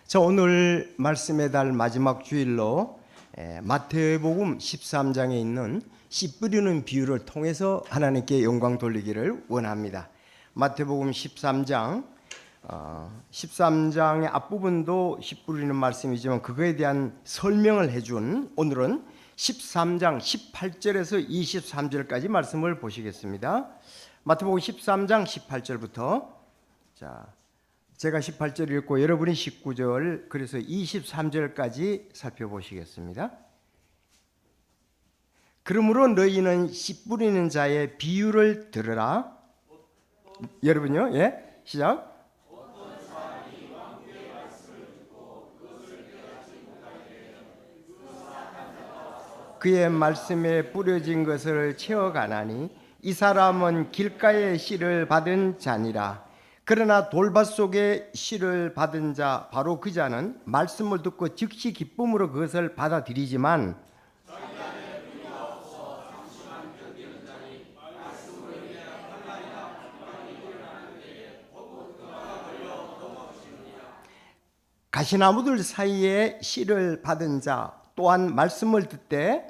자, 오늘 말씀의 달 마지막 주일로 마태복음 13장에 있는 씨 뿌리는 비유를 통해서 하나님께 영광 돌리기를 원합니다. 마태복음 13장의 앞부분도 씨 뿌리는 말씀이지만 그거에 대한 설명을 해준 오늘은 13장 18절에서 23절까지 말씀을 보시겠습니다. 마태복음 13장 18절부터 제가 18절 읽고 여러분이 19절 그래서 23절까지 살펴보시겠습니다. 그러므로 너희는 씨 뿌리는 자의 비유를 들으라. 여러분요, 시작. 그의 말씀에 뿌려진 것을 채워가나니 이 사람은 길가의 씨를 받은 자니라. 그러나 돌밭 속에 씨를 받은 자 바로 그 자는 말씀을 듣고 즉시 기쁨으로 그것을 받아들이지만 가시나무들 사이에 씨를 받은 자 또한 말씀을 듣되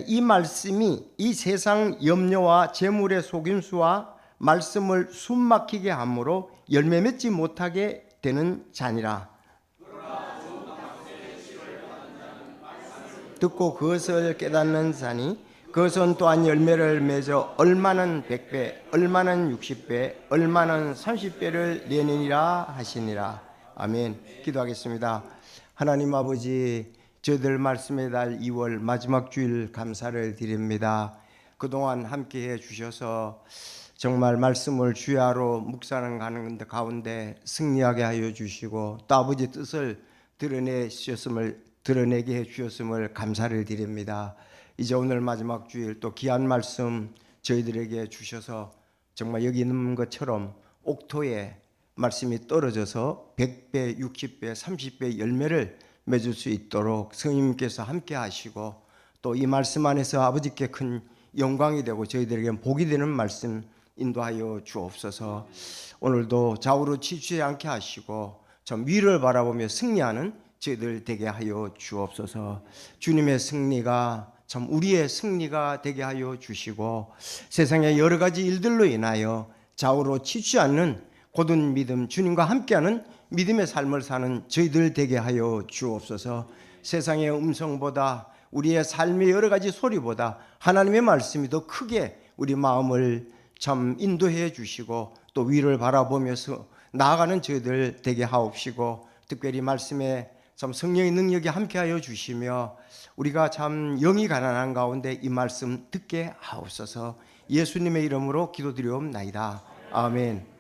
이 말씀이 이 세상 염려와 재물의 속임수와 말씀을 숨막히게 함으로 열매 맺지 못하게 되는 자니라. 듣고 그것을 깨닫는 자니 그것은 또한 열매를 맺어 얼마는 100배, 얼마는 60배, 얼마는 30배를 내느니라 하시니라. 아멘. 기도하겠습니다. 하나님 아버지, 저희들 말씀의 달 2월 마지막 주일 감사를 드립니다. 그동안 함께해 주셔서 정말 말씀을 주야로 묵상하는 가운데 승리하게 하여 주시고 또 아버지 뜻을 드러내게 해 주셨음을 감사를 드립니다. 이제 오늘 마지막 주일 또 귀한 말씀 저희들에게 주셔서 정말 여기 있는 것처럼 옥토에 말씀이 떨어져서 100배, 60배, 30배 열매를 맺을 수 있도록 성령님께서 함께 하시고 또 이 말씀 안에서 아버지께 큰 영광이 되고 저희들에게 복이 되는 말씀 인도하여 주옵소서. 오늘도 좌우로 치우치지 않게 하시고 좀 위를 바라보며 승리하는 저희들 되게 하여 주옵소서. 주님의 승리가 참 우리의 승리가 되게 하여 주시고 세상의 여러 가지 일들로 인하여 좌우로 치우치지 않는 고든 믿음, 주님과 함께하는 믿음의 삶을 사는 저희들 되게 하여 주옵소서. 세상의 음성보다 우리의 삶의 여러 가지 소리보다 하나님의 말씀이 더 크게 우리 마음을 참 인도해 주시고 또 위를 바라보면서 나아가는 저희들 되게 하옵시고 특별히 말씀에 참 성령의 능력이 함께하여 주시며 우리가 참 영이 가난한 가운데 이 말씀 듣게 하옵소서. 예수님의 이름으로 기도드리옵나이다. 아멘.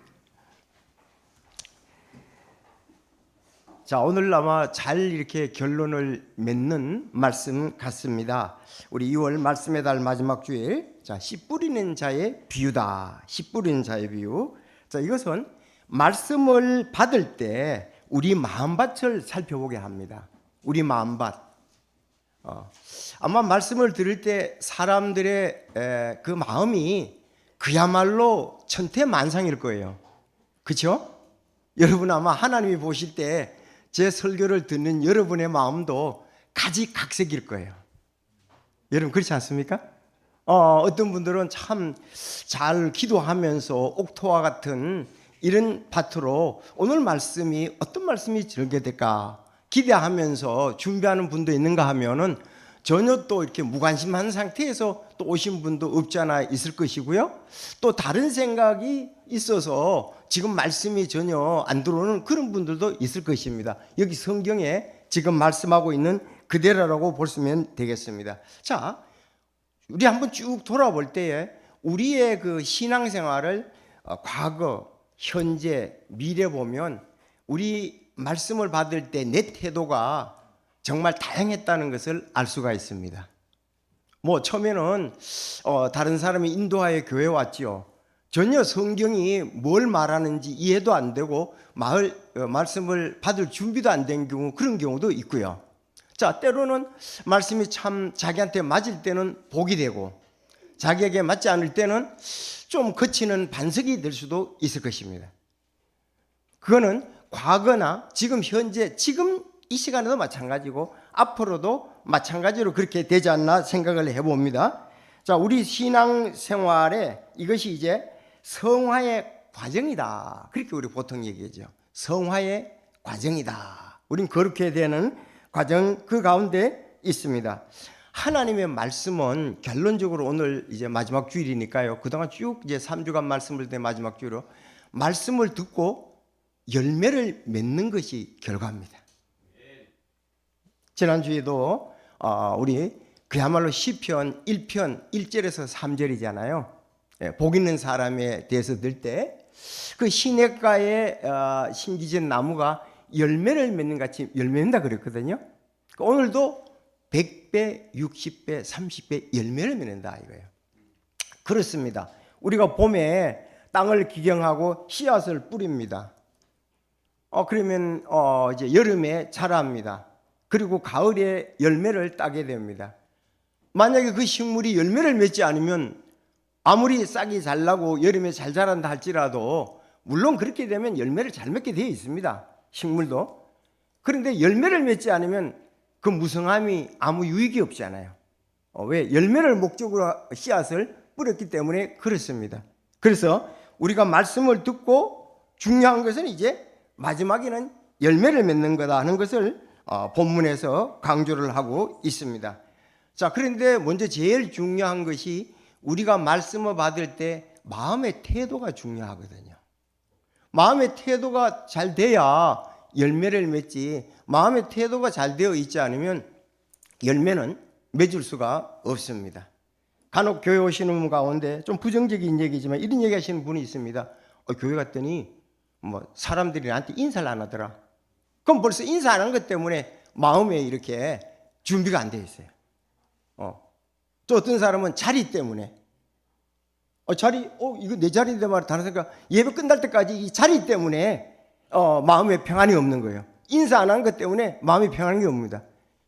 자, 오늘 아마 잘 이렇게 결론을 맺는 말씀 같습니다. 우리 2월 말씀의 달 마지막 주일, 씨 뿌리는 자의 비유다. 씨 뿌리는 자의 비유. 자, 이것은 말씀을 받을 때 우리 마음밭을 살펴보게 합니다. 우리 마음밭. 아마 말씀을 들을 때 사람들의 그 마음이 그야말로 천태만상일 거예요. 그렇죠? 여러분 아마 하나님이 보실 때 제 설교를 듣는 여러분의 마음도 가지각색일 거예요. 여러분 그렇지 않습니까? 어떤 분들은 참 잘 기도하면서 옥토와 같은 이런 밭으로 오늘 말씀이 어떤 말씀이 전개될까 기대하면서 준비하는 분도 있는가 하면은 전혀 또 이렇게 무관심한 상태에서 또 오신 분도 없지 않아 있을 것이고요. 또 다른 생각이 있어서 지금 말씀이 전혀 안 들어오는 그런 분들도 있을 것입니다. 여기 성경에 지금 말씀하고 있는 그대로라고 보시면 되겠습니다. 자, 우리 한번 쭉 돌아볼 때에 우리의 그 신앙생활을 과거, 현재, 미래 보면 우리 말씀을 받을 때 내 태도가 정말 다양했다는 것을 알 수가 있습니다. 처음에는 다른 사람이 인도하여 교회에 왔지요. 전혀 성경이 뭘 말하는지 이해도 안 되고 말씀을 받을 준비도 안 된 경우 그런 경우도 있고요. 자, 때로는 말씀이 참 자기한테 맞을 때는 복이 되고 자기에게 맞지 않을 때는 좀 거치는 반석이 될 수도 있을 것입니다. 그거는 과거나 지금 현재 지금 이 시간에도 마찬가지고 앞으로도 마찬가지로 그렇게 되지 않나 생각을 해봅니다. 자, 우리 신앙생활에 이것이 이제 성화의 과정이다. 그렇게 우리 보통 얘기하죠. 성화의 과정이다. 우린 그렇게 되는 과정 그 가운데 있습니다. 하나님의 말씀은 결론적으로 오늘 이제 마지막 주일이니까요. 그동안 쭉 이제 3주간 말씀을 듣는 마지막 주일로 말씀을 듣고 열매를 맺는 것이 결과입니다. 지난주에도 우리 그야말로 시편 1편 1절에서 3절이잖아요. 복 있는 사람에 대해서 들 때 그 시냇가에 심기진 나무가 열매를 맺는 같이 열매 맺는다 그랬거든요. 오늘도 100배, 60배, 30배 열매를 맺는다 이거예요. 그렇습니다. 우리가 봄에 땅을 기경하고 씨앗을 뿌립니다. 그러면 이제 여름에 자랍니다. 그리고 가을에 열매를 따게 됩니다. 만약에 그 식물이 열매를 맺지 않으면 아무리 싹이 잘 나고 여름에 잘 자란다 할지라도 물론 그렇게 되면 열매를 잘 맺게 되어 있습니다. 식물도. 그런데 열매를 맺지 않으면 그 무성함이 아무 유익이 없잖아요. 왜? 열매를 목적으로 씨앗을 뿌렸기 때문에 그렇습니다. 그래서 우리가 말씀을 듣고 중요한 것은 이제 마지막에는 열매를 맺는 거다 하는 것을 본문에서 강조를 하고 있습니다. 자, 그런데 먼저 제일 중요한 것이 우리가 말씀을 받을 때 마음의 태도가 중요하거든요. 마음의 태도가 잘 돼야 열매를 맺지, 마음의 태도가 잘 되어 있지 않으면 열매는 맺을 수가 없습니다. 간혹 교회 오시는 분 가운데 좀 부정적인 얘기지만 이런 얘기 하시는 분이 있습니다. 교회 갔더니 사람들이 나한테 인사를 안 하더라. 그럼 벌써 인사 안 한 것 때문에 마음에 이렇게 준비가 안 되어 있어요. 또 어떤 사람은 자리 때문에 이거 내 자리인데 말이야. 다른 생각 예배 끝날 때까지 이 자리 때문에 마음에 평안이 없는 거예요. 인사 안 한 것 때문에 마음에 평안이 없습니다.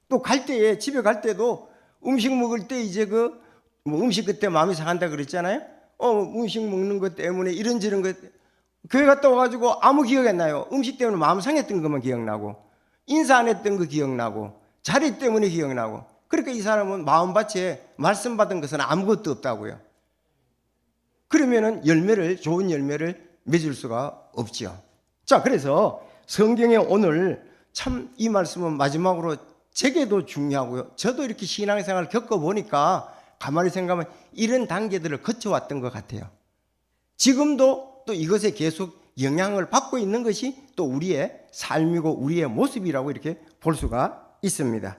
또 갈 때에 집에 갈 때도 음식 먹을 때 이제 음식 그때 마음이 상한다 그랬잖아요. 음식 먹는 것 때문에 이런저런 것 교회 갔다 와가지고 아무 기억이 안 나요. 음식 때문에 마음 상했던 것만 기억나고 인사 안 했던 거 기억나고 자리 때문에 기억나고 그러니까 이 사람은 마음밭에 말씀 받은 것은 아무것도 없다고요. 그러면은 좋은 열매를 맺을 수가 없지요. 자, 그래서 성경에 오늘 참 이 말씀은 마지막으로 제게도 중요하고요. 저도 이렇게 신앙생활을 겪어보니까 가만히 생각하면 이런 단계들을 거쳐왔던 것 같아요. 지금도 또 이것에 계속 영향을 받고 있는 것이 또 우리의 삶이고 우리의 모습이라고 이렇게 볼 수가 있습니다.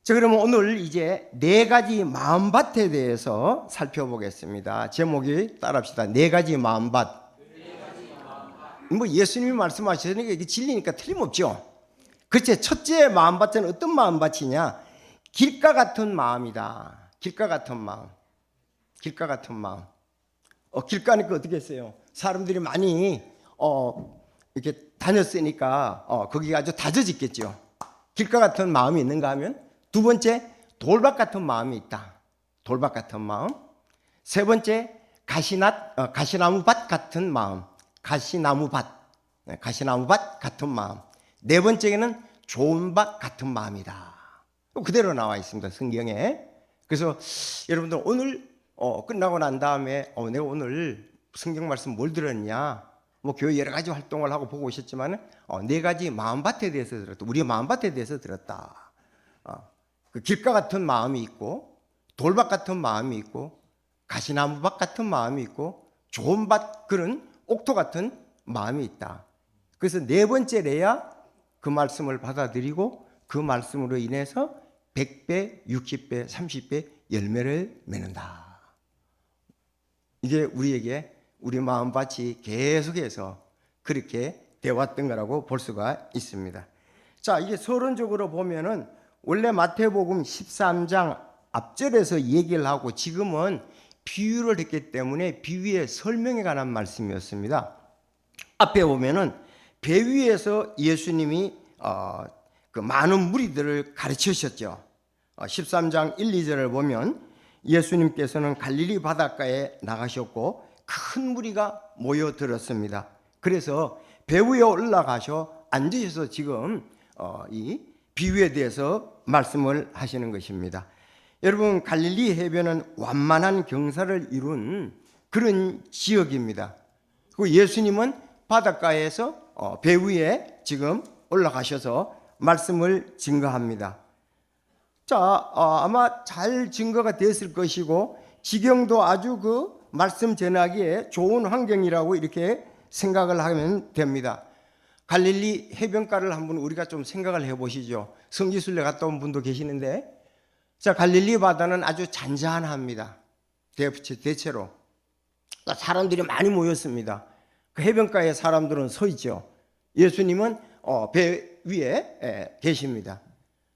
자, 그러면 오늘 이제 4가지 마음밭에 대해서 살펴보겠습니다. 제목이 따라합시다. 4가지 마음밭. 예수님이 말씀하시니까 이게 진리니까 틀림없죠. 그렇지. 첫째 마음밭은 어떤 마음밭이냐? 길가 같은 마음이다. 길가 같은 마음. 길가 같은 마음. 길가니까 어떻게 했어요? 사람들이 많이 이렇게 다녔으니까 거기가 아주 다져졌겠죠. 길가 같은 마음이 있는가 하면 두 번째, 돌밭 같은 마음이 있다. 돌밭 같은 마음. 세 번째, 가시나무밭 같은 마음. 가시나무밭 같은 마음. 네 번째는 좋은 밭 같은 마음이다. 그대로 나와 있습니다, 성경에. 그래서 여러분들 오늘 끝나고 난 다음에 내가 오늘 성경 말씀 뭘 들었냐? 교회 여러 가지 활동을 하고 보고 오셨지만 4가지 마음밭에 대해서 들었다. 우리의 마음밭에 대해서 들었다. 그 길가 같은 마음이 있고 돌밭 같은 마음이 있고 가시나무밭 같은 마음이 있고 좋은 밭 그런 옥토 같은 마음이 있다. 그래서 4번째래야 그 말씀을 받아들이고 그 말씀으로 인해서 100배, 60배, 30배 열매를 맺는다. 이게 우리에게 우리 마음밭이 계속해서 그렇게 되어왔던 거라고 볼 수가 있습니다. 자, 이게 서론적으로 보면은 원래 마태복음 13장 앞절에서 얘기를 하고 지금은 비유를 했기 때문에 비유의 설명에 관한 말씀이었습니다. 앞에 보면은 배 위에서 예수님이 그 많은 무리들을 가르치셨죠. 13장 1, 2절을 보면 예수님께서는 갈릴리 바닷가에 나가셨고 큰 무리가 모여들었습니다. 그래서 배 위에 올라가셔 앉으셔서 지금 이 비유에 대해서 말씀을 하시는 것입니다. 여러분, 갈릴리 해변은 완만한 경사를 이룬 그런 지역입니다. 그리고 예수님은 바닷가에서 배 위에 지금 올라가셔서 말씀을 증거합니다. 자, 아마 잘 증거가 됐을 것이고 지경도 아주 그 말씀 전하기에 좋은 환경이라고 이렇게 생각을 하면 됩니다. 갈릴리 해변가를 한번 우리가 좀 생각을 해보시죠. 성지순례 갔다 온 분도 계시는데, 자, 갈릴리 바다는 아주 잔잔합니다. 대체로 사람들이 많이 모였습니다. 그 해변가에 사람들은 서 있죠. 예수님은 배 위에 계십니다.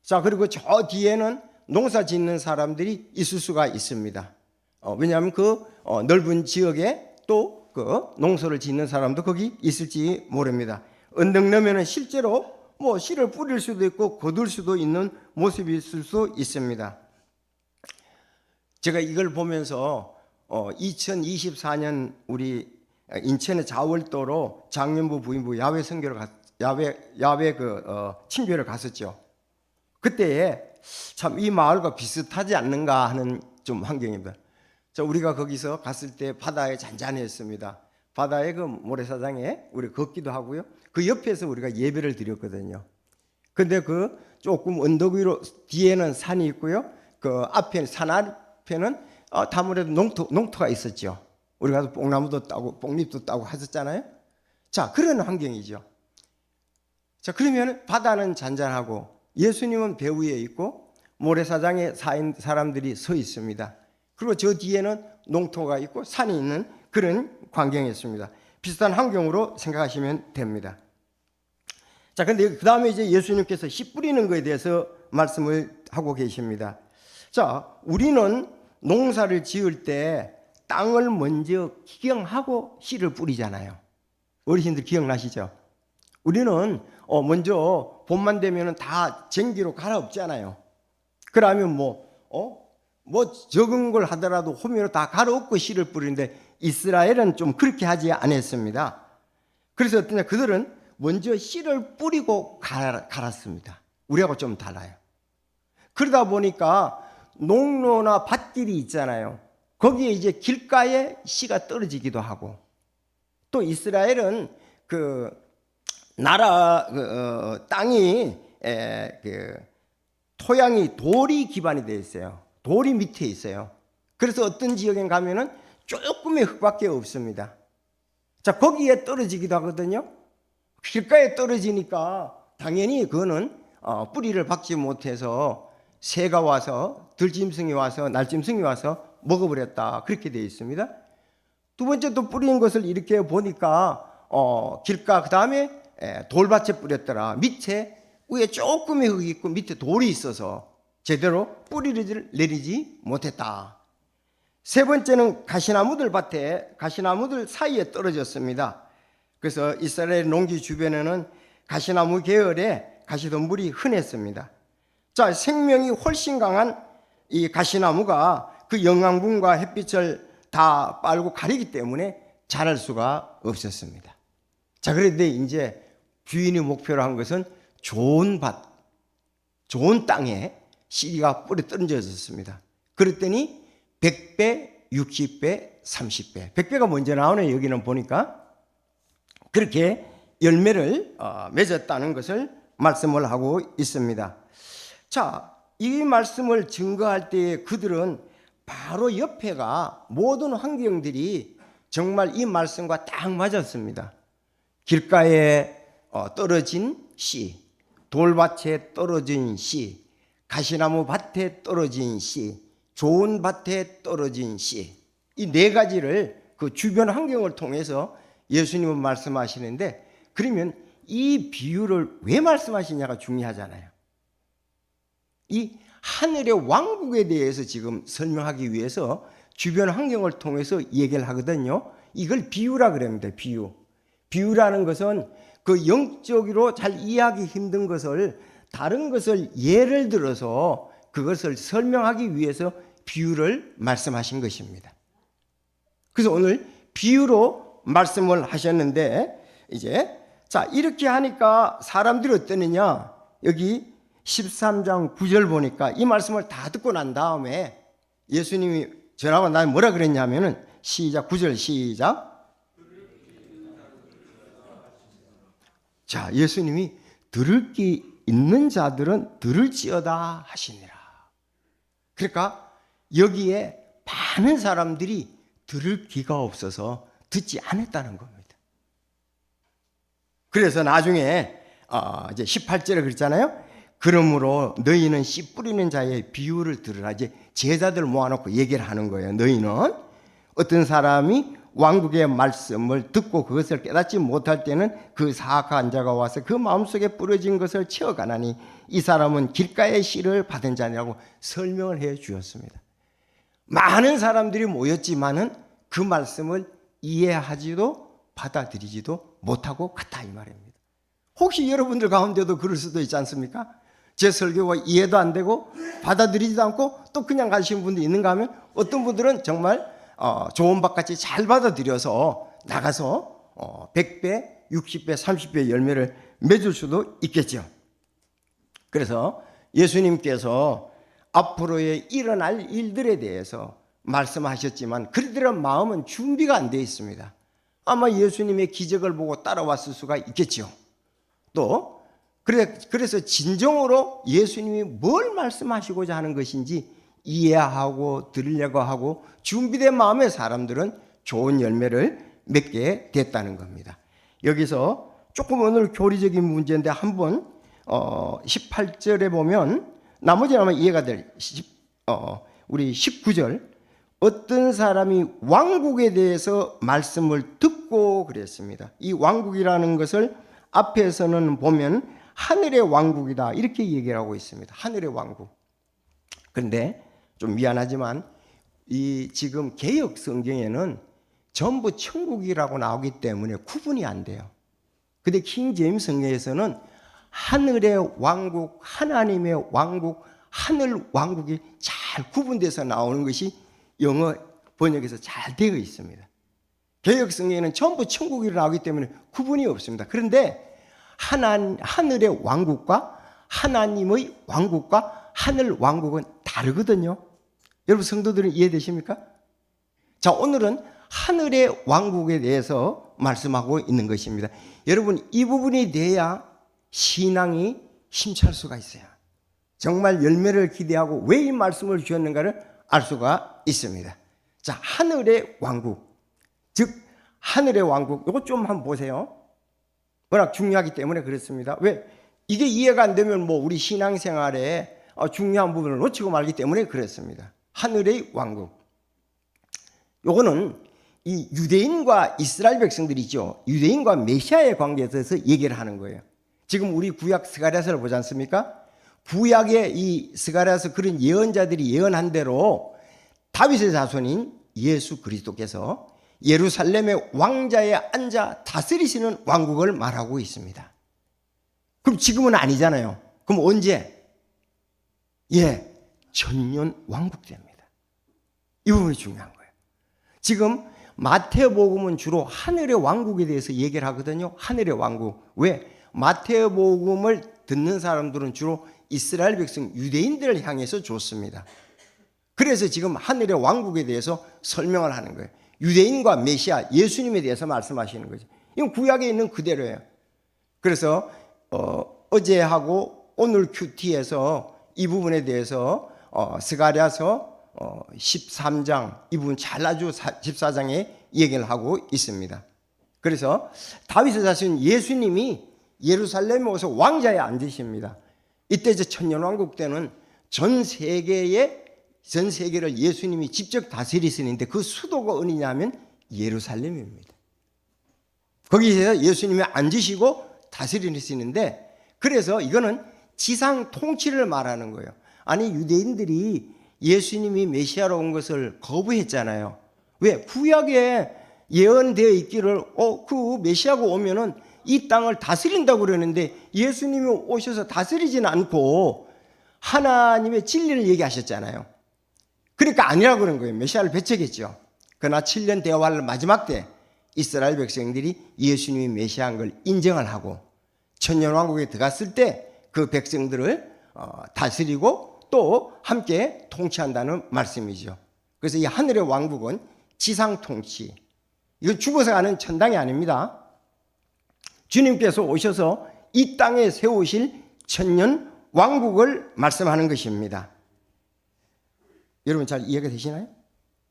자, 그리고 저 뒤에는 농사 짓는 사람들이 있을 수가 있습니다. 왜냐하면 그 넓은 지역에 또 그 농사를 짓는 사람도 거기 있을지 모릅니다. 언덕 너머는 실제로 뭐 씨를 뿌릴 수도 있고 거둘 수도 있는 모습이 있을 수 있습니다. 제가 이걸 보면서 2024년 우리 인천의 자월도로 장년부 부인부 야외 선교를 야외 친교를 갔었죠. 그때에 참 이 마을과 비슷하지 않는가 하는 좀 환경입니다. 자, 우리가 거기서 갔을 때 바다에 잔잔했습니다. 바다의 그 모래사장에 우리 걷기도 하고요. 그 옆에서 우리가 예배를 드렸거든요. 근데 그 조금 언덕 위로 뒤에는 산이 있고요. 그 앞에 산 앞에는 아무래도 농토가 있었죠. 우리 가서 뽕나무도 따고 뽕잎도 따고 하셨잖아요. 자, 그런 환경이죠. 자, 그러면 바다는 잔잔하고 예수님은 배 위에 있고 모래사장에 사람들이 서 있습니다. 그리고 저 뒤에는 농토가 있고 산이 있는 그런 광경이었습니다. 비슷한 환경으로 생각하시면 됩니다. 자, 근데 그 다음에 이제 예수님께서 씨 뿌리는 것에 대해서 말씀을 하고 계십니다. 자, 우리는 농사를 지을 때 땅을 먼저 기경하고 씨를 뿌리잖아요. 어르신들 기억나시죠? 우리는 먼저 봄만 되면 다 쟁기로 갈아엎잖아요. 그러면 뭐 적은 걸 하더라도 호미로 다 갈아엎고 씨를 뿌리는데 이스라엘은 좀 그렇게 하지 않았습니다. 그래서 어떠냐, 그들은 먼저 씨를 뿌리고 갈았습니다. 우리하고 좀 달라요. 그러다 보니까 농로나 밭길이 있잖아요. 거기에 이제 길가에 씨가 떨어지기도 하고, 또 이스라엘은 그 나라 땅이 토양이 돌이 기반이 되어 있어요. 돌이 밑에 있어요. 그래서 어떤 지역에 가면은 조금의 흙밖에 없습니다. 자, 거기에 떨어지기도 하거든요. 길가에 떨어지니까 당연히 그거는 뿌리를 박지 못해서 새가 와서 들짐승이 와서 날짐승이 와서 먹어버렸다, 그렇게 되어 있습니다. 두 번째 또 뿌린 것을 이렇게 보니까 길가 그 다음에 돌밭에 뿌렸더라. 밑에 위에 조금의 흙이 있고 밑에 돌이 있어서 제대로 뿌리를 내리지 못했다. 세 번째는 가시나무들 밭에, 가시나무들 사이에 떨어졌습니다. 그래서 이스라엘 농지 주변에는 가시나무 계열의 가시덤불이 흔했습니다. 자, 생명이 훨씬 강한 이 가시나무가 그 영양분과 햇빛을 다 빨고 가리기 때문에 자랄 수가 없었습니다. 자, 그런데 이제 주인이 목표로 한 것은 좋은 밭, 좋은 땅에 씨가 뿌려 떨어졌습니다. 그랬더니 100배, 60배, 30배. 100배가 먼저 나오네. 여기는 보니까 그렇게 열매를 맺었다는 것을 말씀을 하고 있습니다. 자, 이 말씀을 증거할 때 그들은 바로 옆에가 모든 환경들이 정말 이 말씀과 딱 맞았습니다. 길가에 떨어진 씨, 돌밭에 떨어진 씨, 가시나무 밭에 떨어진 씨, 좋은 밭에 떨어진 씨, 이 네 가지를 그 주변 환경을 통해서 예수님은 말씀하시는데, 그러면 이 비유를 왜 말씀하시냐가 중요하잖아요. 이 하늘의 왕국에 대해서 지금 설명하기 위해서 주변 환경을 통해서 얘기를 하거든요. 이걸 비유라 그럽니다. 비유라는 것은 그 영적으로 잘 이해하기 힘든 것을 다른 것을 예를 들어서 그것을 설명하기 위해서 비유를 말씀하신 것입니다. 그래서 오늘 비유로 말씀을 하셨는데, 이제 자, 이렇게 하니까 사람들이 어떠느냐? 여기 13장 9절 보니까 이 말씀을 다 듣고 난 다음에 예수님이 저하고 나 뭐라 그랬냐면은 시작 9절 시작. 자, 예수님이 들을 귀 있는 자들은 들을지어다 하시니라. 그러니까 여기에 많은 사람들이 들을 귀가 없어서 듣지 않았다는 겁니다. 그래서 나중에 이제 18절에 그랬잖아요. 그러므로 너희는 씨 뿌리는 자의 비유를 들으라. 이제 제자들 모아놓고 얘기를 하는 거예요. 너희는 어떤 사람이 왕국의 말씀을 듣고 그것을 깨닫지 못할 때는 그 사악한 자가 와서 그 마음속에 뿌려진 것을 채워가나니 이 사람은 길가의 씨를 받은 자라고 설명을 해 주었습니다. 많은 사람들이 모였지만은 그 말씀을 이해하지도 받아들이지도 못하고 갔다 이 말입니다. 혹시 여러분들 가운데도 그럴 수도 있지 않습니까? 제 설교가 이해도 안 되고 받아들이지도 않고 또 그냥 가시는 분도 있는가 하면 어떤 분들은 정말 좋은 밥같이 잘 받아들여서 나가서 100배, 60배, 30배 열매를 맺을 수도 있겠죠. 그래서 예수님께서 앞으로의 일어날 일들에 대해서 말씀하셨지만 그들의 마음은 준비가 안 되어 있습니다. 아마 예수님의 기적을 보고 따라왔을 수가 있겠죠. 또 그래서 진정으로 예수님이 뭘 말씀하시고자 하는 것인지 이해하고 들으려고 하고 준비된 마음의 사람들은 좋은 열매를 맺게 됐다는 겁니다. 여기서 조금 오늘 교리적인 문제인데 한번 18절에 보면 나머지는 아마 이해가 될 우리 19절 어떤 사람이 왕국에 대해서 말씀을 듣고 그랬습니다. 이 왕국이라는 것을 앞에서는 보면 하늘의 왕국이다 이렇게 얘기를 하고 있습니다. 하늘의 왕국. 그런데 좀 미안하지만 이 지금 개역 성경에는 전부 천국이라고 나오기 때문에 구분이 안 돼요. 근데 킹 제임스 성경에서는 하늘의 왕국, 하나님의 왕국, 하늘 왕국이 잘 구분돼서 나오는 것이 영어 번역에서 잘 되어 있습니다. 개역 성경에는 전부 천국이라고 나오기 때문에 구분이 없습니다. 그런데 하늘의 왕국과 하나님의 왕국과 하늘 왕국은 다르거든요. 여러분 성도들은 이해되십니까? 자, 오늘은 하늘의 왕국에 대해서 말씀하고 있는 것입니다. 여러분 이 부분이 돼야 신앙이 힘찰 수가 있어요. 정말 열매를 기대하고 왜 이 말씀을 주셨는가를 알 수가 있습니다. 자, 하늘의 왕국, 즉 하늘의 왕국, 이거 좀 한번 보세요. 워낙 중요하기 때문에 그렇습니다. 왜? 이게 이해가 안 되면 뭐 우리 신앙생활에 중요한 부분을 놓치고 말기 때문에 그렇습니다. 하늘의 왕국. 요거는 이 유대인과 이스라엘 백성들이죠. 유대인과 메시아의 관계에 대해서 얘기를 하는 거예요. 지금 우리 구약 스가랴서를 보지 않습니까? 구약의 이 스가랴서 그런 예언자들이 예언한 대로 다윗의 자손인 예수 그리스도께서 예루살렘의 왕자에 앉아 다스리시는 왕국을 말하고 있습니다. 그럼 지금은 아니잖아요. 그럼 언제? 천년 왕국 됩니다. 이 부분이 중요한 거예요. 지금 마태복음은 주로 하늘의 왕국에 대해서 얘기를 하거든요. 하늘의 왕국. 왜? 마태복음을 듣는 사람들은 주로 이스라엘 백성 유대인들을 향해서 줬습니다. 그래서 지금 하늘의 왕국에 대해서 설명을 하는 거예요. 유대인과 메시아 예수님에 대해서 말씀하시는 거죠. 이건 구약에 있는 그대로예요. 그래서 어제하고 오늘 큐티에서 이 부분에 대해서 스가랴서 13장 이 부분 잘라주 14장에 얘기를 하고 있습니다. 그래서 다윗의 자손 예수님이 예루살렘에 오서 왕자에 앉으십니다. 이때 이제 천년왕국 때는 전 세계를 예수님이 직접 다스리시는데 그 수도가 어디냐면 예루살렘입니다. 거기서 예수님이 앉으시고 다스리시는데 그래서 이거는 지상 통치를 말하는 거예요. 아니 유대인들이 예수님이 메시아로 온 것을 거부했잖아요. 왜? 구약에 예언되어 있기를 그 메시아가 오면은 이 땅을 다스린다고 그러는데 예수님이 오셔서 다스리지는 않고 하나님의 진리를 얘기하셨잖아요. 그러니까 아니라고 그런 거예요. 메시아를 배척했죠. 그러나 7년 대화할 마지막 때 이스라엘 백성들이 예수님이 메시아인 걸 인정을 하고 천년왕국에 들어갔을 때 그 백성들을 다스리고 또 함께 통치한다는 말씀이죠. 그래서 이 하늘의 왕국은 지상 통치, 이건 죽어서 가는 천당이 아닙니다. 주님께서 오셔서 이 땅에 세우실 천년 왕국을 말씀하는 것입니다. 여러분 잘 이해가 되시나요?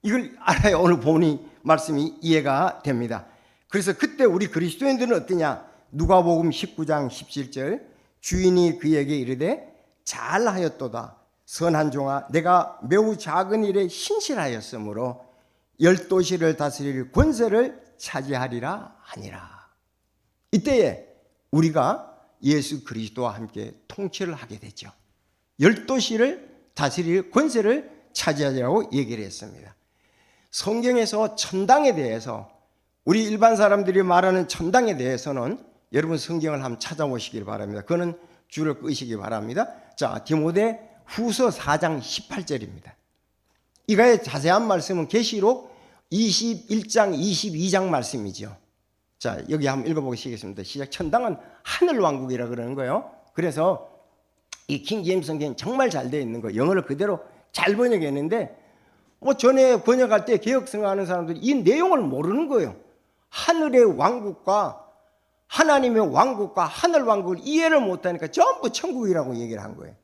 이걸 알아야 오늘 본의 말씀이 이해가 됩니다. 그래서 그때 우리 그리스도인들은 어떠냐? 누가복음 19장 17절, 주인이 그에게 이르되 잘하였도다 선한 종아, 내가 매우 작은 일에 신실하였으므로 10도시를 다스릴 권세를 차지하리라 하니라. 이때에 우리가 예수 그리스도와 함께 통치를 하게 되죠. 10도시를 다스릴 권세를 차지하리라고 얘기를 했습니다. 성경에서 천당에 대해서, 우리 일반 사람들이 말하는 천당에 대해서는 여러분 성경을 한번 찾아보시길 바랍니다. 그거는 줄을 끄시기 바랍니다. 자, 디모데 후서 4장 18절입니다. 이거의 자세한 말씀은 계시록 21장 22장 말씀이죠. 자, 여기 한번 읽어보시겠습니다. 시작. 천당은 하늘 왕국이라 그러는 거예요. 그래서 이 킹 제임스 성경이 정말 잘 되어 있는 거예요. 영어를 그대로 잘 번역했는데 전에 번역할 때 개혁성가하는 사람들이 이 내용을 모르는 거예요. 하늘의 왕국과 하나님의 왕국과 하늘 왕국을 이해를 못하니까 전부 천국이라고 얘기를 한 거예요.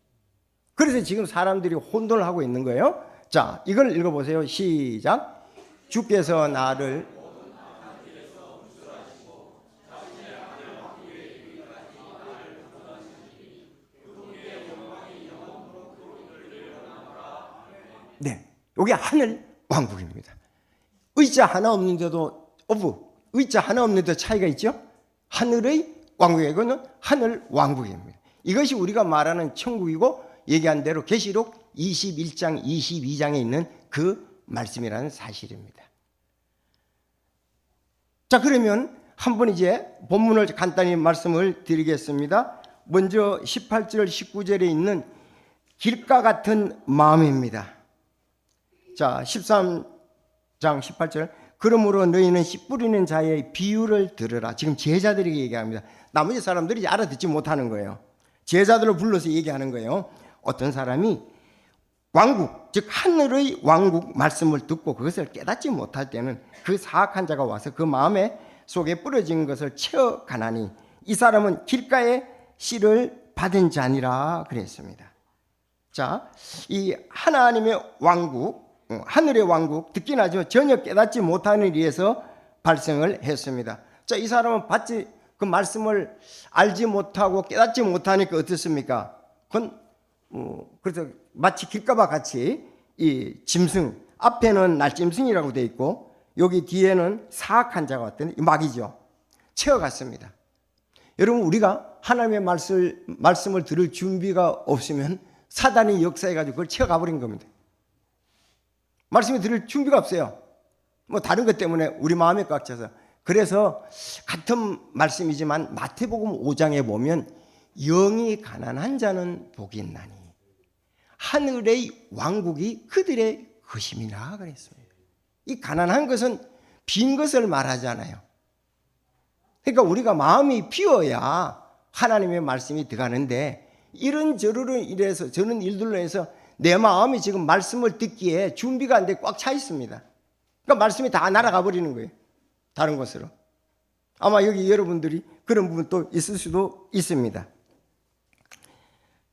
그래서 지금 사람들이 혼돈을 하고 있는 거예요. 자, 이걸 읽어보세요. 시작. 주께서 나를 네, 여기 하늘 왕국입니다. 의자 하나 없는데도 의자 하나 없는데도 차이가 있죠. 하늘의 왕국이에요. 이거는 하늘 왕국입니다. 이것이 우리가 말하는 천국이고 얘기한 대로 계시록 21장 22장에 있는 그 말씀이라는 사실입니다. 자, 그러면 한번 이제 본문을 간단히 말씀을 드리겠습니다. 먼저 18절 19절에 있는 길가 같은 마음입니다. 자, 13장 18절. 그러므로 너희는 씨 뿌리는 자의 비유를 들으라. 지금 제자들에게 얘기합니다. 나머지 사람들이 알아듣지 못하는 거예요. 제자들을 불러서 얘기하는 거예요. 어떤 사람이 왕국, 즉 하늘의 왕국 말씀을 듣고 그것을 깨닫지 못할 때는 그 사악한 자가 와서 그 마음에 속에 뿌려진 것을 채워가나니 이 사람은 길가에 씨를 받은 자니라 그랬습니다. 자, 이 하나님의 왕국, 하늘의 왕국 듣긴 하지만 전혀 깨닫지 못하는 일에서 발생을 했습니다. 자, 이 사람은 그 말씀을 알지 못하고 깨닫지 못하니까 어떻습니까? 그건 그래서 마치 길가와 같이 이 짐승, 앞에는 날짐승이라고 되어 있고 여기 뒤에는 사악한 자가 왔더니 마귀죠. 채워갔습니다. 여러분, 우리가 하나님의 말씀을 들을 준비가 없으면 사단이 역사해가지고 그걸 채워가 버린 겁니다. 말씀을 들을 준비가 없어요. 다른 것 때문에 우리 마음에 꽉 차서. 그래서 같은 말씀이지만 마태복음 5장에 보면 영이 가난한 자는 복이 있나니 하늘의 왕국이 그들의 것임이라 그랬습니다. 이 가난한 것은 빈 것을 말하잖아요. 그러니까 우리가 마음이 비어야 하나님의 말씀이 들어가는데 이런저런 일에서 저런 일들로 해서 내 마음이 지금 말씀을 듣기에 준비가 안 돼 꽉 차 있습니다. 그러니까 말씀이 다 날아가 버리는 거예요. 다른 곳으로. 아마 여기 여러분들이 그런 부분도 있을 수도 있습니다.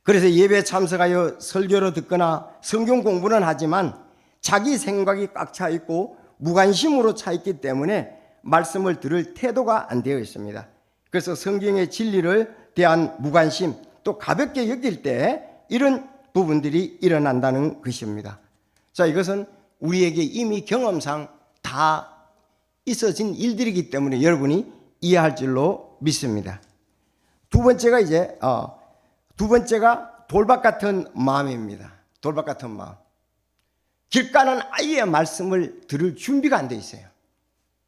그래서 예배 참석하여 설교를 듣거나 성경 공부는 하지만 자기 생각이 꽉 차 있고 무관심으로 차 있기 때문에 말씀을 들을 태도가 안 되어 있습니다. 그래서 성경의 진리를 대한 무관심, 또 가볍게 여길 때 이런 부분들이 일어난다는 것입니다. 자, 이것은 우리에게 이미 경험상 다 있어진 일들이기 때문에 여러분이 이해할 줄로 믿습니다. 두 번째가 돌박 같은 마음입니다. 돌박 같은 마음. 길가는 아예 말씀을 들을 준비가 안 돼 있어요.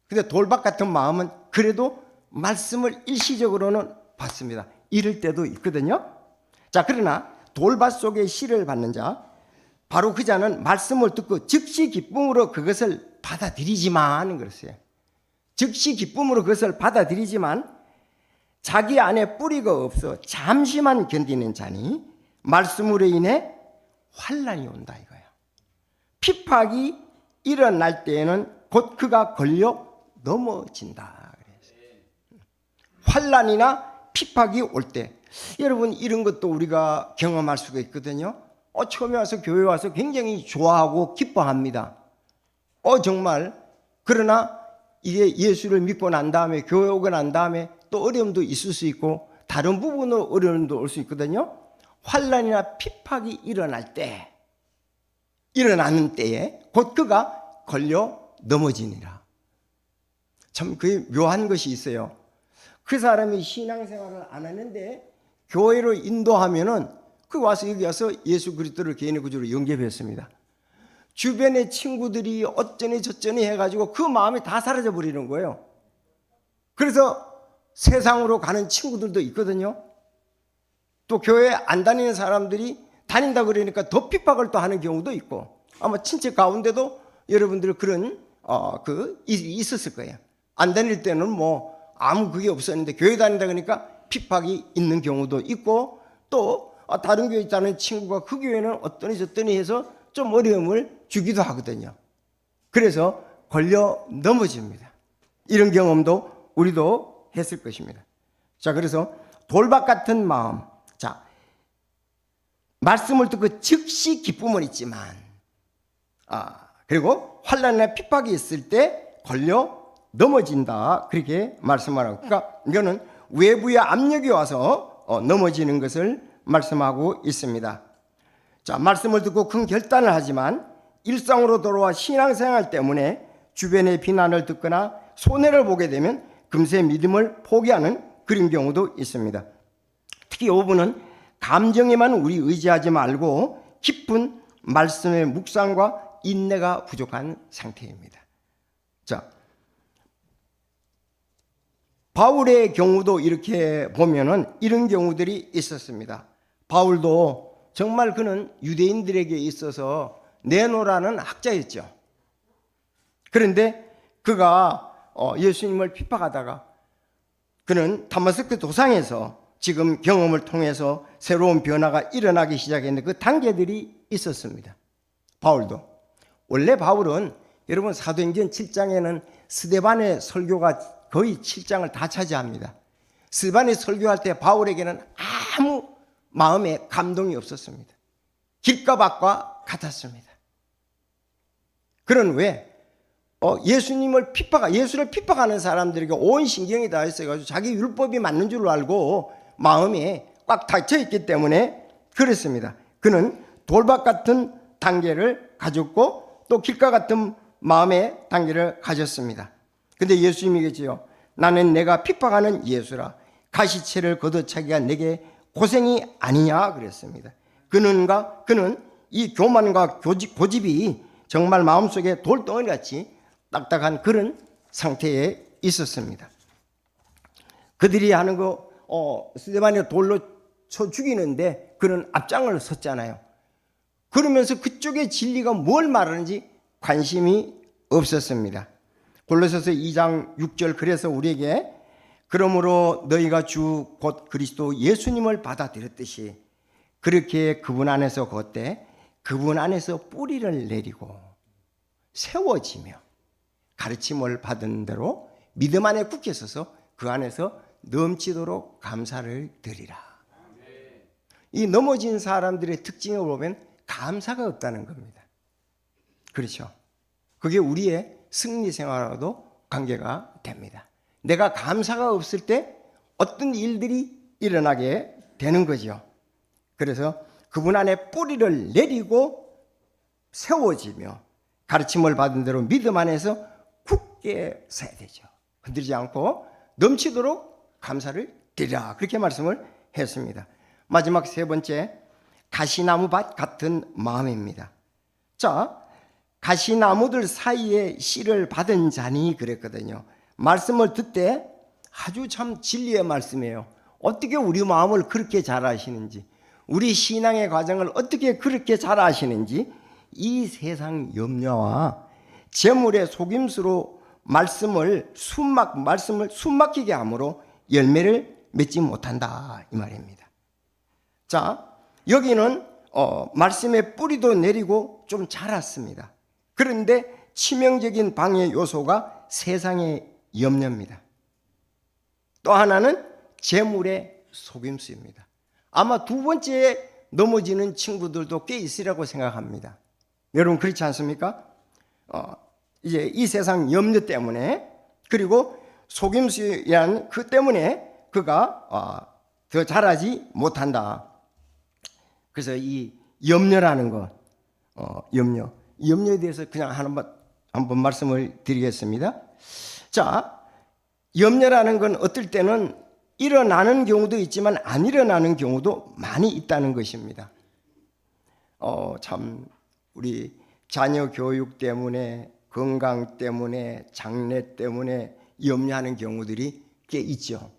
근데 돌박 같은 마음은 그래도 말씀을 일시적으로는 받습니다. 이럴 때도 있거든요. 자, 그러나 돌밭 속에 씨를 받는 자, 바로 그 자는 말씀을 듣고 즉시 기쁨으로 그것을 받아들이지만 그랬어요. 즉시 기쁨으로 그것을 받아들이지만 자기 안에 뿌리가 없어 잠시만 견디는 자니 말씀으로 인해 환난이 온다 이거예요. 핍박이 일어날 때에는 곧 그가 걸려 넘어진다. 환난이나 핍박이 올 때, 여러분 이런 것도 우리가 경험할 수가 있거든요. 처음에 와서 교회 와서 굉장히 좋아하고 기뻐합니다. 정말. 그러나 이게 예수를 믿고 난 다음에, 교회 오고 난 다음에 또 어려움도 있을 수 있고 다른 부분으로 어려움도 올 수 있거든요. 환난이나 핍박이 일어나는 때에 곧 그가 걸려 넘어지니라. 참 그게 묘한 것이 있어요. 그 사람이 신앙생활을 안 하는데 교회로 인도하면은 그 와서 여기 와서 예수 그리스도를 개인의 구주로 영접했습니다. 주변의 친구들이 어쩌니 저쩌니 해가지고 그 마음이 다 사라져 버리는 거예요. 그래서 세상으로 가는 친구들도 있거든요. 또 교회 안 다니는 사람들이 다닌다 그러니까 더 핍박을 또 하는 경우도 있고, 아마 친척 가운데도 여러분들 그런 있었을 거예요. 안 다닐 때는 뭐 아무 그게 없었는데 교회 다닌다 그러니까 핍박이 있는 경우도 있고, 또 다른 교회 있다는 친구가 그 교회는 어떠니 저떠니 해서 좀 어려움을 주기도 하거든요. 그래서 걸려 넘어집니다. 이런 경험도 우리도 했을 것입니다. 자, 그래서 돌박 같은 마음. 자, 말씀을 듣고 즉시 기쁨은 있지만, 그리고 환난이나 핍박이 있을 때 걸려 넘어진다. 그렇게 말씀하라고. 그러니까 이거는 외부의 압력이 와서 넘어지는 것을 말씀하고 있습니다. 자, 말씀을 듣고 큰 결단을 하지만 일상으로 돌아와 신앙생활 때문에 주변의 비난을 듣거나 손해를 보게 되면 금세 믿음을 포기하는 그런 경우도 있습니다. 특히 이 부분은 감정에만 우리 의지하지 말고 깊은 말씀의 묵상과 인내가 부족한 상태입니다. 자, 바울의 경우도 이렇게 보면은 이런 경우들이 있었습니다. 바울도 정말 그는 유대인들에게 있어서 네노라는 학자였죠. 그런데 그가 예수님을 핍박하다가 그는 다마스크 도상에서 지금 경험을 통해서 새로운 변화가 일어나기 시작했는데 그 단계들이 있었습니다. 바울도. 원래 바울은 여러분 사도행전 7장에는 스데반의 설교가 거의 7장을 다 차지합니다. 스데반이 설교할 때 바울에게는 아무 마음에 감동이 없었습니다. 길과 밭과 같았습니다. 그런 왜 예수를 핍박하는 사람들에게 온 신경이 다 있어가지고 자기 율법이 맞는 줄 알고 마음에 꽉 닫혀 있기 때문에 그렇습니다. 그는 돌박 같은 단계를 가졌고 또 길가 같은 마음의 단계를 가졌습니다. 근데 예수님이 계시죠. 나는 내가 핍박하는 예수라. 가시체를 걷어차기가 내게 고생이 아니냐 그랬습니다. 그는 이 교만과 고집이 정말 마음속에 돌덩어리같이 딱딱한 그런 상태에 있었습니다. 그들이 하는 스데반이 돌로 쳐 죽이는데 그는 앞장을 섰잖아요. 그러면서 그쪽의 진리가 뭘 말하는지 관심이 없었습니다. 골로새서 2장 6절 그래서 우리에게 그러므로 너희가 주 곧 그리스도 예수님을 받아들였듯이 그렇게 그분 안에서 걷되 그분 안에서 뿌리를 내리고 세워지며 가르침을 받은 대로 믿음 안에 굳게 서서 그 안에서 넘치도록 감사를 드리라. 이 넘어진 사람들의 특징을 보면 감사가 없다는 겁니다. 그렇죠? 그게 우리의 승리 생활과도 관계가 됩니다. 내가 감사가 없을 때 어떤 일들이 일어나게 되는 거죠. 그래서 그분 안에 뿌리를 내리고 세워지며 가르침을 받은 대로 믿음 안에서 굳게 서야 되죠. 흔들리지 않고 넘치도록 감사를 드리라. 그렇게 말씀을 했습니다. 마지막 세 번째, 가시나무밭 같은 마음입니다. 자, 가시나무들 사이에 씨를 받은 자니 그랬거든요. 말씀을 듣되 아주 참 진리의 말씀이에요. 어떻게 우리 마음을 그렇게 잘 아시는지, 우리 신앙의 과정을 어떻게 그렇게 잘 아시는지, 이 세상 염려와 재물의 속임수로 말씀을 숨막히게 함으로 열매를 맺지 못한다 이 말입니다. 자, 여기는 말씀의 뿌리도 내리고 좀 자랐습니다. 그런데 치명적인 방해 요소가 세상의 염려입니다. 또 하나는 재물의 속임수입니다. 아마 두 번째에 넘어지는 친구들도 꽤 있으리라고 생각합니다. 여러분 그렇지 않습니까? 이제 이 세상 염려 때문에, 그리고 속임수란 그 때문에 그가 더 자라지 못한다. 그래서 이 염려라는 것, 염려에 대해서 그냥 한번 말씀을 드리겠습니다. 자, 염려라는 건 어떨 때는 일어나는 경우도 있지만 안 일어나는 경우도 많이 있다는 것입니다. 참 우리 자녀 교육 때문에, 건강 때문에, 장래 때문에 염려하는 경우들이 꽤 있죠.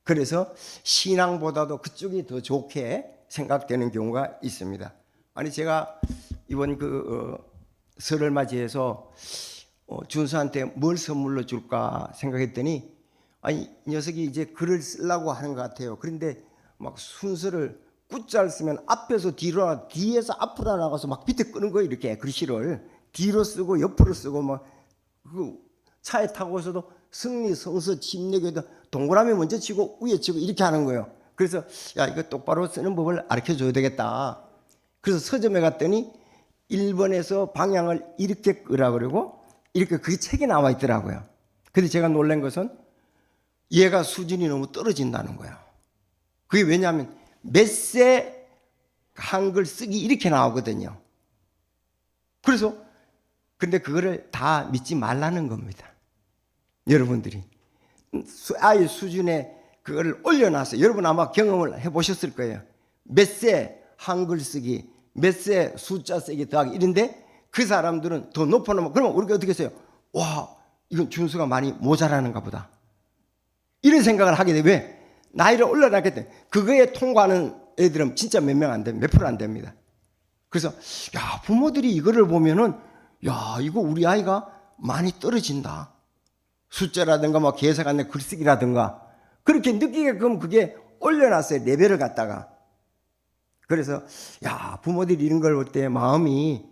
그래서 신앙보다도 그쪽이 더 좋게 생각되는 경우가 있습니다. 아니 제가 이번 설을 맞이해서 준수한테 뭘 선물로 줄까 생각했더니, 아니 이 녀석이 이제 글을 쓰려고 하는 것 같아요. 그런데 막 순서를 굿자를 쓰면 앞에서 뒤로, 뒤에서 앞으로 나가서 막 밑에 끄는 거예요. 이렇게 글씨를 뒤로 쓰고 옆으로 쓰고, 막 그 차에 타고서도 승리, 성서, 침례교도 동그라미 먼저 치고 위에 치고 이렇게 하는 거예요. 그래서 야, 이거 똑바로 쓰는 법을 가르쳐 줘야 되겠다. 그래서 서점에 갔더니 1번에서 방향을 이렇게 끄라 그러고 이렇게 그 책이 나와 있더라고요. 근데 제가 놀란 것은 얘가 수준이 너무 떨어진다는 거예요. 그게 왜냐하면 몇세 한글 쓰기 이렇게 나오거든요. 그래서 근데 그거를 다 믿지 말라는 겁니다. 여러분들이 아이 수준에 그거를 올려놨어요. 여러분 아마 경험을 해보셨을 거예요. 몇세 한글 쓰기, 몇세 숫자 쓰기 더하기 이런데 그 사람들은 더 높아놓으면, 그러면 우리가 어떻게 했어요? 와, 이건 준수가 많이 모자라는가 보다, 이런 생각을 하게 돼. 왜? 나이를 올려놨기 때문에. 그거에 통과하는 애들은 진짜 몇 명 안 됩니다. 몇 프로 안 됩니다. 그래서 야, 부모들이 이거를 보면은 야, 이거 우리 아이가 많이 떨어진다. 숫자라든가 뭐 계산하는 글쓰기라든가 그렇게 느끼게끔 그게 올려놨어요. 레벨을 갖다가. 그래서 야, 부모들이 이런 걸 볼 때 마음이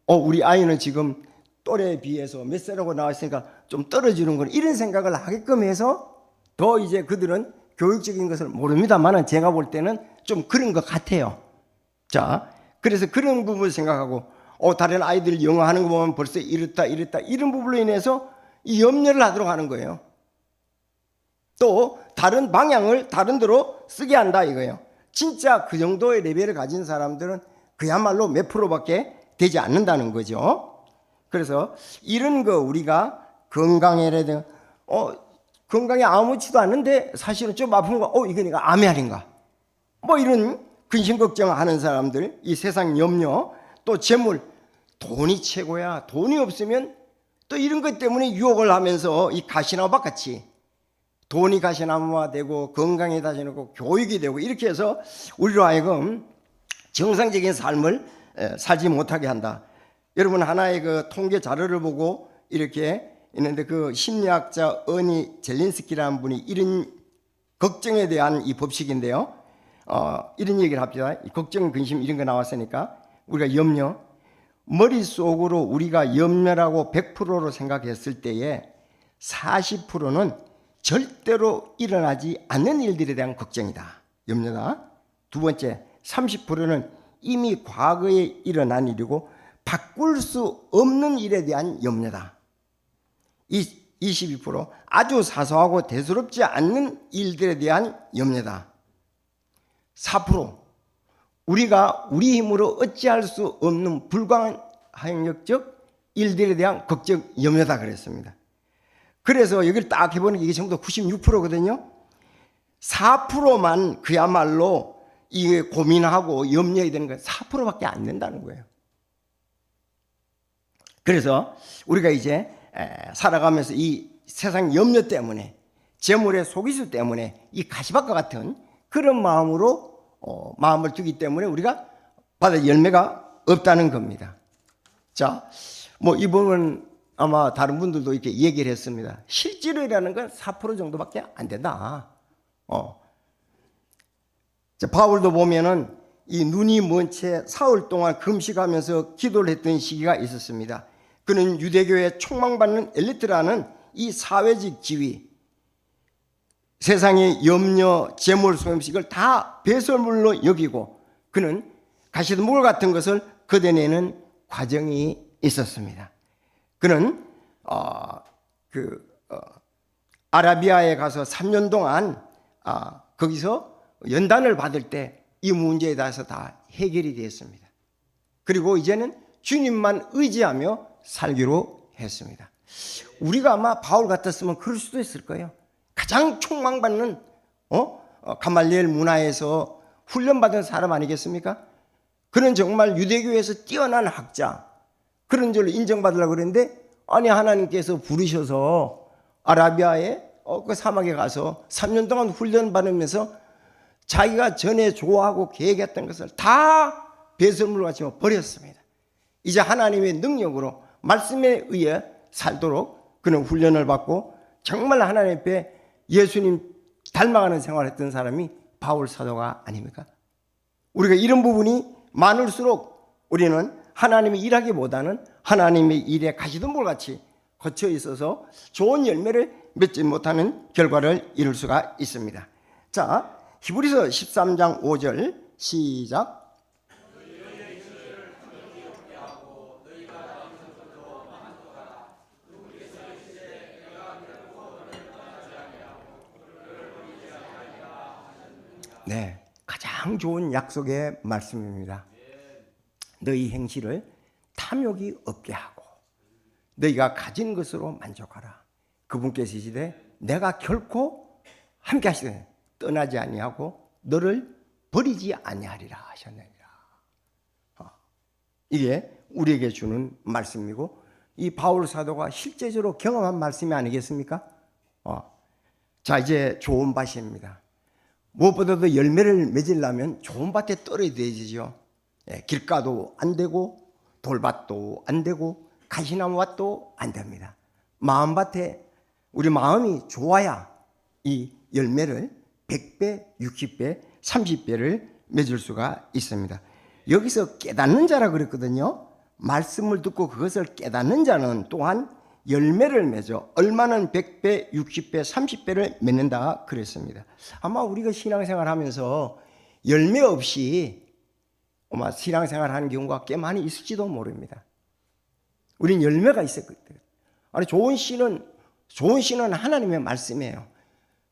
우리 아이는 지금 또래에 비해서 몇 세라고 나왔으니까 좀 떨어지는 건, 이런 생각을 하게끔 해서 더 이제 그들은 교육적인 것을 모릅니다만은 제가 볼 때는 좀 그런 것 같아요. 자, 그래서 그런 부분을 생각하고 다른 아이들 영어 하는 거 보면 벌써 이렇다 이런 부분으로 인해서 이 염려를 하도록 하는 거예요. 또 다른 방향을 다른 데로 쓰게 한다 이거예요. 진짜 그 정도의 레벨을 가진 사람들은 그야말로 몇 프로밖에 되지 않는다는 거죠. 그래서 이런 거 우리가 건강에라든가 건강에 아무렇지도 않은데 사실은 좀 아픈 거, 이거 내가 암이 아닌가, 뭐 이런 근심 걱정하는 사람들, 이 세상 염려, 또 재물, 돈이 최고야. 돈이 없으면 또 이런 것 때문에 유혹을 하면서 이 가시나무밭 같이 돈이 가시나무가 되고 건강이 다시나고 교육이 되고 이렇게 해서 우리로 하여금 정상적인 삶을 살지 못하게 한다. 여러분 하나의 그 통계 자료를 보고 이렇게 있는데, 그 심리학자 어니 젤린스키라는 분이 이런 걱정에 대한 이 법칙인데요. 이런 얘기를 합니다. 걱정, 근심 이런 거 나왔으니까 우리가 염려, 머릿속으로 우리가 염려라고 100%로 생각했을 때에 40%는 절대로 일어나지 않는 일들에 대한 걱정이다, 염려다. 두 번째, 30%는 이미 과거에 일어난 일이고 바꿀 수 없는 일에 대한 염려다. 22% 아주 사소하고 대수롭지 않는 일들에 대한 염려다. 4% 우리가 우리 힘으로 어찌할 수 없는 불가항력적 일들에 대한 걱정, 염려다 그랬습니다. 그래서 여기를 딱 해보는 게 이게 전부 다 96%거든요. 4%만 그야말로 이게 고민하고 염려해야 되는 건 4%밖에 안 된다는 거예요. 그래서 우리가 이제 살아가면서 이 세상 염려 때문에, 재물의 속이수 때문에 이 가시밭과 같은 그런 마음으로 마음을 두기 때문에 우리가 받을 열매가 없다는 겁니다. 자, 뭐 이 부분 아마 다른 분들도 이렇게 얘기를 했습니다. 실제로 일하는 건 4% 정도밖에 안 된다. 바울도 보면은 이 눈이 먼 채 사흘 동안 금식하면서 기도를 했던 시기가 있었습니다. 그는 유대교에 촉망받는 엘리트라는 이 사회적 지위, 세상의 염려, 재물, 소염식을 다 배설물로 여기고 그는 가시덤불 같은 것을 걷어내는 과정이 있었습니다. 그는 아라비아에 가서 3년 동안 거기서 연단을 받을 때 이 문제에 대해서 다 해결이 되었습니다. 그리고 이제는 주님만 의지하며 살기로 했습니다. 우리가 아마 바울 같았으면 그럴 수도 있을 거예요. 가장 촉망받는 가말리엘 문화에서 훈련받은 사람 아니겠습니까? 그는 정말 유대교에서 뛰어난 학자, 그런 줄로 인정받으려고 그랬는데 아니 하나님께서 부르셔서 아라비아의 그 사막에 가서 3년 동안 훈련받으면서 자기가 전에 좋아하고 계획했던 것을 다 배설물로 같이 버렸습니다. 이제 하나님의 능력으로 말씀에 의해 살도록 그는 훈련을 받고 정말 하나님 앞에 예수님 닮아가는 생활을 했던 사람이 바울 사도가 아닙니까? 우리가 이런 부분이 많을수록 우리는 하나님의 일하기보다는 하나님의 일에 가시덤불 같이 거쳐 있어서 좋은 열매를 맺지 못하는 결과를 이룰 수가 있습니다. 자, 히브리서 13장 5절 시작. 네, 가장 좋은 약속의 말씀입니다. 너희 행실을 탐욕이 없게 하고 너희가 가진 것으로 만족하라. 그분께서 이시되 내가 결코 함께 하시되 떠나지 아니하고 너를 버리지 아니하리라 하셨느니라. 이게 우리에게 주는 말씀이고 이 바울 사도가 실제적으로 경험한 말씀이 아니겠습니까? 자, 이제 좋은 밭입니다. 무엇보다도 열매를 맺으려면 좋은 밭에 떨어야 되죠. 길가도 안 되고 돌밭도 안 되고 가시나무밭도 안 됩니다. 마음밭에 우리 마음이 좋아야 이 열매를 100배, 60배, 30배를 맺을 수가 있습니다. 여기서 깨닫는 자라 그랬거든요. 말씀을 듣고 그것을 깨닫는 자는 또한 열매를 맺어 얼마는 100배, 60배, 30배를 맺는다 그랬습니다. 아마 우리가 신앙생활 하면서 열매 없이 아마 신앙생활 하는 경우가 꽤 많이 있을지도 모릅니다. 우린 열매가 있었거든요. 아니 좋은 씨는 하나님의 말씀이에요.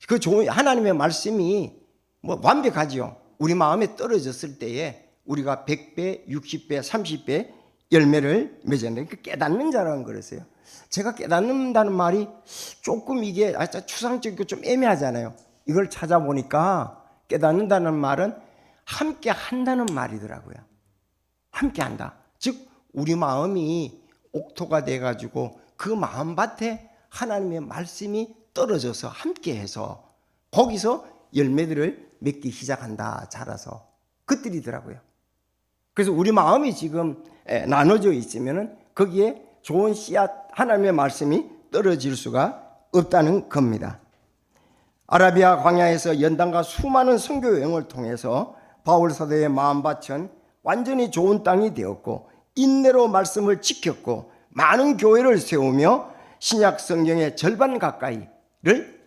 그 좋은 하나님의 말씀이 완벽하지요. 우리 마음에 떨어졌을 때에 우리가 100배, 60배, 30배 열매를 맺었는데 그 깨닫는 자라는 거랬어요. 제가 깨닫는다는 말이 조금 이게 추상적이고 좀 애매하잖아요. 이걸 찾아보니까 깨닫는다는 말은 함께 한다는 말이더라고요. 함께 한다. 즉 우리 마음이 옥토가 돼가지고 그 마음밭에 하나님의 말씀이 떨어져서 함께해서 거기서 열매들을 맺기 시작한다. 자라서 그들이더라고요. 그래서 우리 마음이 지금 나눠져 있으면은 거기에 좋은 씨앗 하나님의 말씀이 떨어질 수가 없다는 겁니다. 아라비아 광야에서 연단과 수많은 선교 여행을 통해서 바울 사도의 마음밭은 완전히 좋은 땅이 되었고 인내로 말씀을 지켰고 많은 교회를 세우며 신약 성경의 절반 가까이를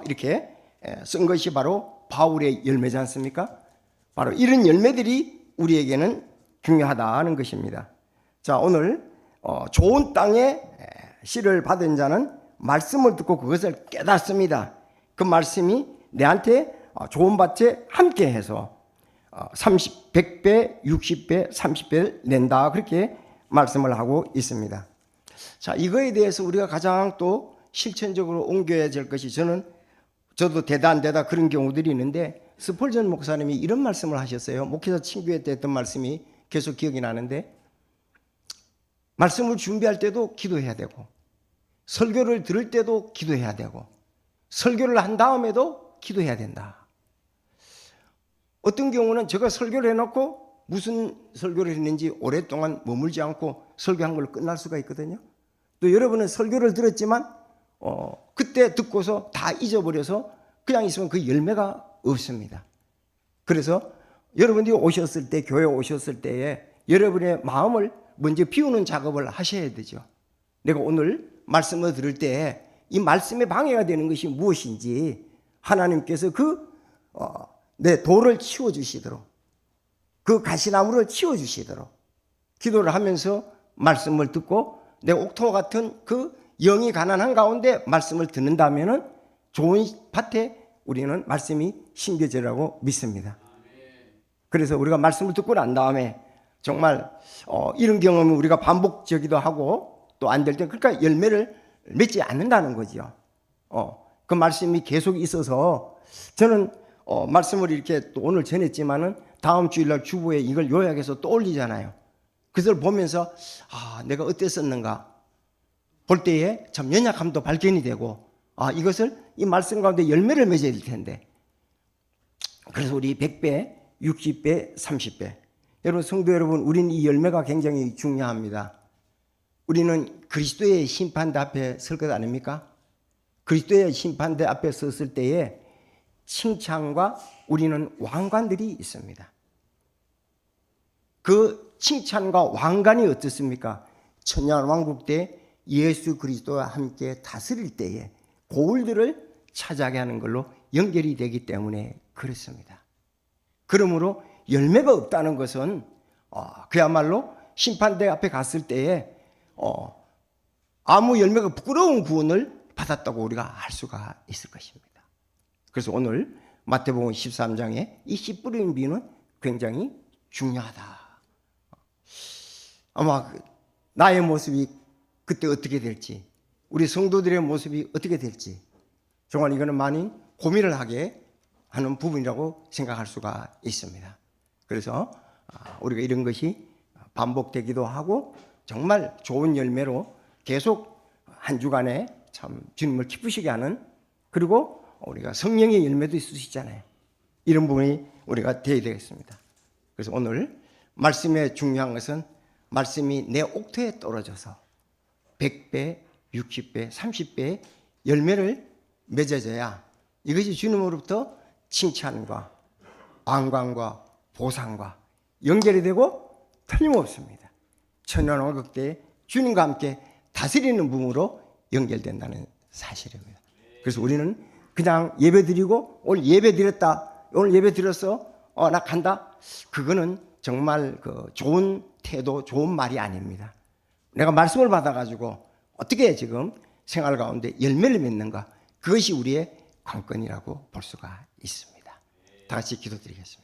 이렇게 쓴 것이 바로 바울의 열매지 않습니까? 바로 이런 열매들이 우리에게는 중요하다는 것입니다. 자, 오늘 좋은 땅에 씨를 받은 자는 말씀을 듣고 그것을 깨닫습니다. 그 말씀이 내한테 좋은 밭에 함께해서 100배, 60배, 30배를 낸다. 그렇게 말씀을 하고 있습니다. 자, 이거에 대해서 우리가 가장 또 실천적으로 옮겨야 될 것이 저도 되다 안 되다 그런 경우들이 있는데 스펄전 목사님이 이런 말씀을 하셨어요. 목회자 친구회 때 했던 말씀이 계속 기억이 나는데 말씀을 준비할 때도 기도해야 되고 설교를 들을 때도 기도해야 되고 설교를 한 다음에도 기도해야 된다. 어떤 경우는 제가 설교를 해놓고 무슨 설교를 했는지 오랫동안 머물지 않고 설교한 걸 끝날 수가 있거든요. 또 여러분은 설교를 들었지만 그때 듣고서 다 잊어버려서 그냥 있으면 그 열매가 없습니다. 그래서 여러분들이 오셨을 때, 교회 오셨을 때에 여러분의 마음을 먼저 비우는 작업을 하셔야 되죠. 내가 오늘 말씀을 들을 때 이 말씀에 방해가 되는 것이 무엇인지 하나님께서 내 돌을 치워주시도록, 그 가시나무를 치워주시도록 기도를 하면서 말씀을 듣고 내 옥토와 같은 그 영이 가난한 가운데 말씀을 듣는다면은 좋은 밭에 우리는 말씀이 심겨지라고 믿습니다. 그래서 우리가 말씀을 듣고 난 다음에 정말 이런 경험은 우리가 반복적이기도 하고 또 안 될 때, 그러니까 열매를 맺지 않는다는 거죠. 그 말씀이 계속 있어서 저는 말씀을 이렇게 또 오늘 전했지만은 다음 주일날 주보에 이걸 요약해서 또 올리잖아요. 그것을 보면서 내가 어땠었는가 볼 때에 참 연약함도 발견이 되고 이것을 이 말씀 가운데 열매를 맺어야 될 텐데, 그래서 우리 100배, 60배, 30배 여러분 성도 여러분, 우리는 이 열매가 굉장히 중요합니다. 우리는 그리스도의 심판대 앞에 설 것 아닙니까? 그리스도의 심판대 앞에 섰을 때에 칭찬과 우리는 왕관들이 있습니다. 그 칭찬과 왕관이 어떻습니까? 천년왕국 때 예수 그리스도와 함께 다스릴 때에 고울들을 차지하게 하는 걸로 연결이 되기 때문에 그렇습니다. 그러므로 열매가 없다는 것은 그야말로 심판대 앞에 갔을 때에 아무 열매가 부끄러운 구원을 받았다고 우리가 알 수가 있을 것입니다. 그래서 오늘 마태복음 13장에 이 씨 뿌리는 비유는 굉장히 중요하다. 아마 나의 모습이 그때 어떻게 될지, 우리 성도들의 모습이 어떻게 될지 정말 이거는 많이 고민을 하게 하는 부분이라고 생각할 수가 있습니다. 그래서 우리가 이런 것이 반복되기도 하고 정말 좋은 열매로 계속 한 주간에 참 주님을 기쁘시게 하는, 그리고 우리가 성령의 열매도 있을 수 있잖아요. 이런 부분이 우리가 되어야 되겠습니다. 그래서 오늘 말씀의 중요한 것은 말씀이 내 옥토에 떨어져서 100배, 60배, 30배의 열매를 맺어져야 이것이 주님으로부터 칭찬과 왕관과 보상과 연결이 되고 틀림없습니다. 천년왕국 때 주님과 함께 다스리는 부분으로 연결된다는 사실입니다. 그래서 우리는 그냥 예배 드리고 오늘 예배 드렸다, 오늘 예배 드렸어, 나 간다, 그거는 정말 좋은 태도, 좋은 말이 아닙니다. 내가 말씀을 받아가지고 어떻게 지금 생활 가운데 열매를 맺는가, 그것이 우리의 관건이라고 볼 수가 있습니다. 다 같이 기도드리겠습니다.